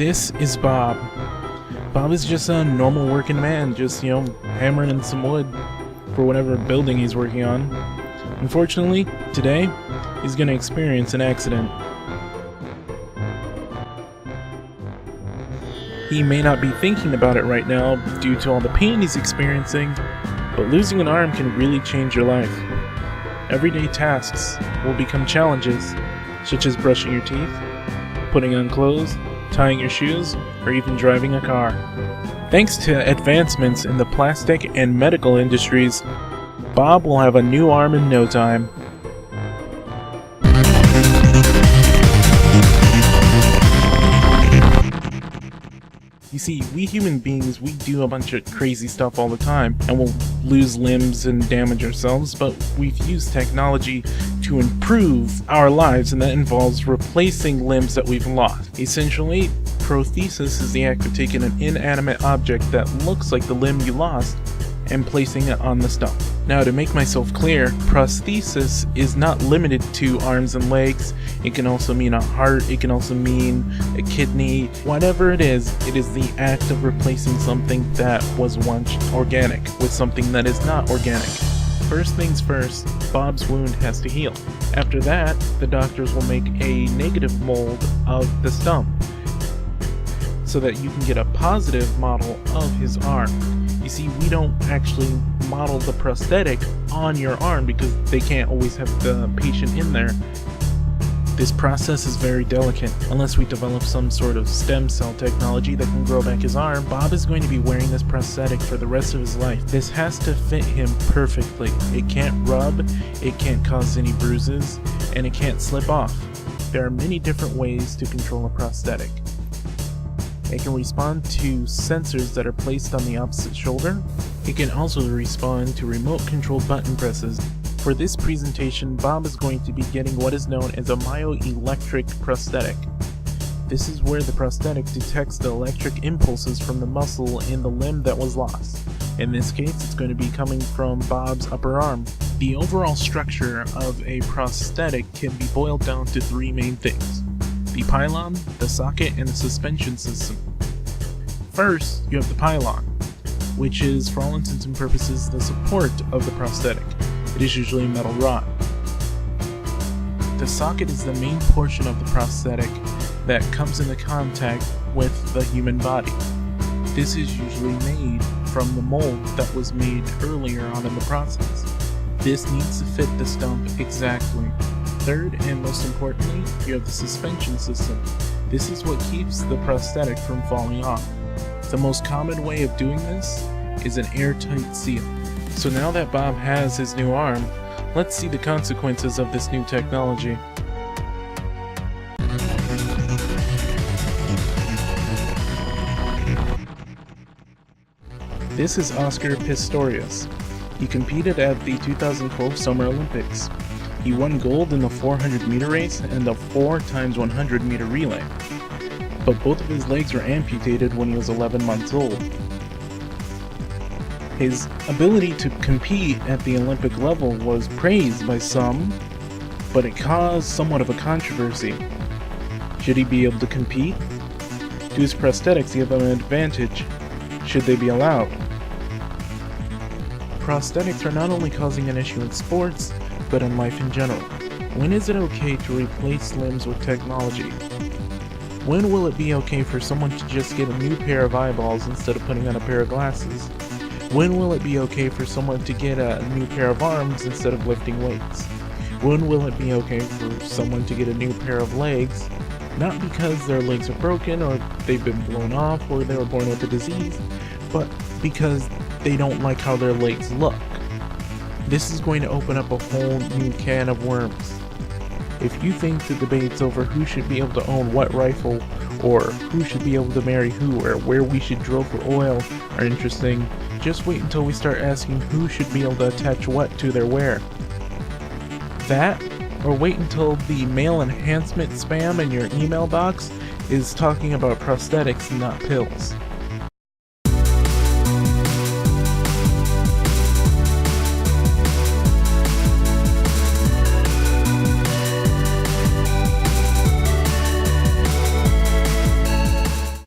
This is Bob. Bob is just a normal working man, just, hammering in some wood for whatever building he's working on. Unfortunately, today, he's going to experience an accident. He may not be thinking about it right now due to all the pain he's experiencing, but losing an arm can really change your life. Everyday tasks will become challenges, such as brushing your teeth, putting on clothes, tying your shoes, or even driving a car. Thanks to advancements in the plastic and medical industries, Bob will have a new arm in no time. You see, we human beings, we do a bunch of crazy stuff all the time, and we'll lose limbs and damage ourselves, but we've used technology to improve our lives, and that involves replacing limbs that we've lost. Essentially, prosthesis is the act of taking an inanimate object that looks like the limb you lost and placing it on the stump. Now, to make myself clear, prosthesis is not limited to arms and legs. It can also mean a heart, it can also mean a kidney. Whatever it is the act of replacing something that was once organic with something that is not organic. First things first, Bob's wound has to heal. After that, the doctors will make a negative mold of the stump so that you can get a positive model of his arm. You see, we don't actually model the prosthetic on your arm because they can't always have the patient in there. This process is very delicate. Unless we develop some sort of stem cell technology that can grow back his arm, Bob is going to be wearing this prosthetic for the rest of his life. This has to fit him perfectly. It can't rub, it can't cause any bruises, and it can't slip off. There are many different ways to control a prosthetic. It can respond to sensors that are placed on the opposite shoulder. It can also respond to remote-controlled button presses. For this presentation, Bob is going to be getting what is known as a myoelectric prosthetic. This is where the prosthetic detects the electric impulses from the muscle in the limb that was lost. In this case, it's going to be coming from Bob's upper arm. The overall structure of a prosthetic can be boiled down to three main things: the pylon, the socket, and the suspension system. First, you have the pylon, which is, for all intents and purposes, the support of the prosthetic. It is usually metal rod. The socket is the main portion of the prosthetic that comes into contact with the human body. This is usually made from the mold that was made earlier on in the process. This needs to fit the stump exactly. Third, and most importantly, you have the suspension system. This is what keeps the prosthetic from falling off. The most common way of doing this is an airtight seal. So now that Bob has his new arm, let's see the consequences of this new technology. This is Oscar Pistorius. He competed at the 2012 Summer Olympics. He won gold in the 400 meter race and the 4x100 meter relay. But both of his legs were amputated when he was 11 months old. His ability to compete at the Olympic level was praised by some, but it caused somewhat of a controversy. Should he be able to compete? Do his prosthetics give him an advantage? Should they be allowed? Prosthetics are not only causing an issue in sports, but in life in general. When is it okay to replace limbs with technology? When will it be okay for someone to just get a new pair of eyeballs instead of putting on a pair of glasses? When will it be okay for someone to get a new pair of arms instead of lifting weights? When will it be okay for someone to get a new pair of legs, not because their legs are broken or they've been blown off or they were born with a disease, but because they don't like how their legs look? This is going to open up a whole new can of worms. If you think the debates over who should be able to own what rifle, or who should be able to marry who, or where we should drill for oil are interesting, just wait until we start asking who should be able to attach what to their wear. That, or wait until the male enhancement spam in your email box is talking about prosthetics and not pills.